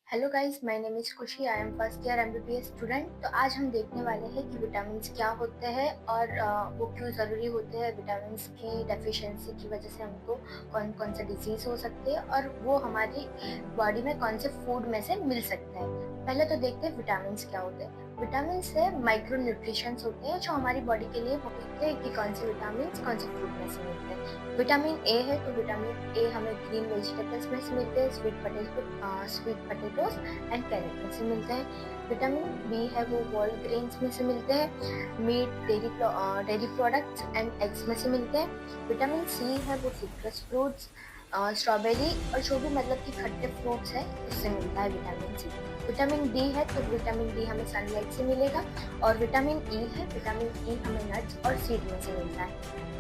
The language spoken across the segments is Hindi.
Hello guys, my name is Khushi. I am first year MBBS student. तो आज हम देखने वाले हैं कि विटामिन्स क्या होते हैं और वो क्यों ज़रूरी होते हैं। विटामिन्स की डेफिशिएंसी की वजह से हमको कौन कौन से डिजीज़ हो सकते हैं और वो हमारी बॉडी में कौन से फूड में से मिल सकते हैं। पहले तो देखते हैं विटामिन्स क्या होते हैं। विटामिन्स से माइक्रो न्यूट्रिशंस होते हैं जो हमारी बॉडी के लिए होते हैं कि कौन से विटामिन्स कौन से फूड में से मिलते हैं। विटामिन ए है तो विटामिन ए हमें ग्रीन वेजिटेबल्स में से मिलते हैं, स्वीट पोटैटोज एंड कैरेट में से मिलते हैं। विटामिन बी है वो होल ग्रेन्स में से मिलते हैं, meat, dairy products and eggs में से मिलते हैं। विटामिन सी है वो सिट्रस फ्रूट्स, स्ट्रॉबेरी और जो भी मतलब कि खट्टे फ्रूट्स है उससे मिलता है विटामिन सी। विटामिन डी है तो विटामिन डी हमें सनलाइट से मिलेगा। और विटामिन ई है, विटामिन ई हमें नट्स और सीड में से मिलता है।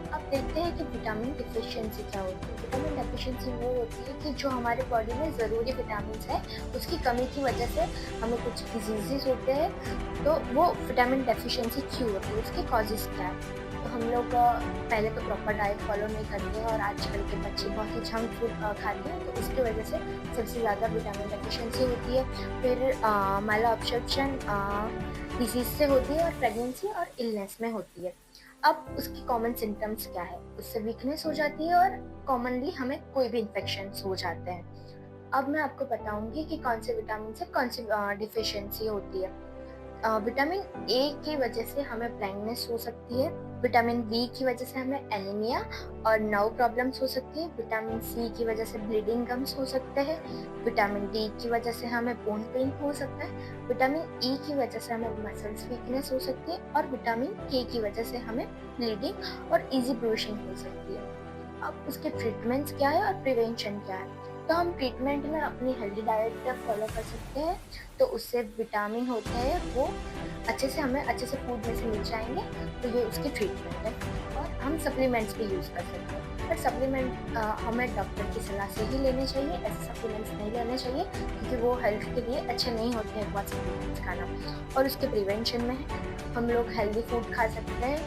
अब देखते हैं कि विटामिन डिफिशिएंसी क्या होती है। विटामिन डेफिशिएंसी वो होती है कि जो हमारे बॉडी में ज़रूरी विटामिन है उसकी कमी की वजह से हमें कुछ डिजीजेस होते हैं। तो वो विटामिन डेफिशिएंसी क्यों होती है, उसके कॉजेज़ क्या है। तो हम लोग पहले तो प्रॉपर डाइट फॉलो नहीं करते हैं और आजकल के बच्चे बहुत ही जंक फूड खाते हैं, तो उसकी वजह से सबसे ज़्यादा विटामिन डेफिशिएंसी होती है। फिर माला ऑब्स्ट्रक्शन डिजीज से होती है और प्रेगनेंसी और इलनेस में होती है। अब उसकी कॉमन सिम्टम्स क्या है, उससे वीकनेस हो जाती है और कॉमनली हमें कोई भी इन्फेक्शन हो जाते हैं। अब मैं आपको बताऊंगी कि कौन से विटामिन से कौन सी डिफिशियंसी होती है। विटामिन ए की वजह से हमें ब्लाइंडनेस हो सकती है। विटामिन बी की वजह से हमें एनीमिया और नर्व प्रॉब्लम्स हो सकती है। विटामिन सी की वजह से ब्लीडिंग गम्स हो सकते हैं। विटामिन डी की वजह से हमें बोन पेन हो सकता है। विटामिन ई की वजह से हमें मसल्स वीकनेस हो सकती है और विटामिन के की वजह से हमें ब्लीडिंग और इजी ब्रूशिंग हो सकती है। अब उसके ट्रीटमेंट्स क्या है और प्रिवेंशन क्या है। तो हम ट्रीटमेंट में अपनी हेल्दी डाइट फॉलो कर सकते हैं, तो उससे विटामिन होते हैं वो हमें अच्छे से फूड में से मिल जाएंगे। तो ये उसकी ट्रीटमेंट है। और हम सप्लीमेंट्स भी यूज़ कर सकते हैं, पर सप्लीमेंट हमें डॉक्टर की सलाह से ही लेने चाहिए। ऐसे सप्लीमेंट्स नहीं लेने चाहिए क्योंकि वो हेल्थ के लिए अच्छे नहीं होते हैं बहुत सप्लीमेंट्स खाना। और उसके प्रिवेंशन में हम लोग हेल्दी फूड खा सकते हैं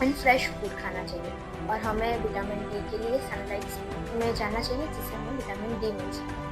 एंड फ्रेश फूड खाना चाहिए। और हमें विटामिन डी के लिए सनलाइट में जाना चाहिए जिससे हमें विटामिन डी मिल सके।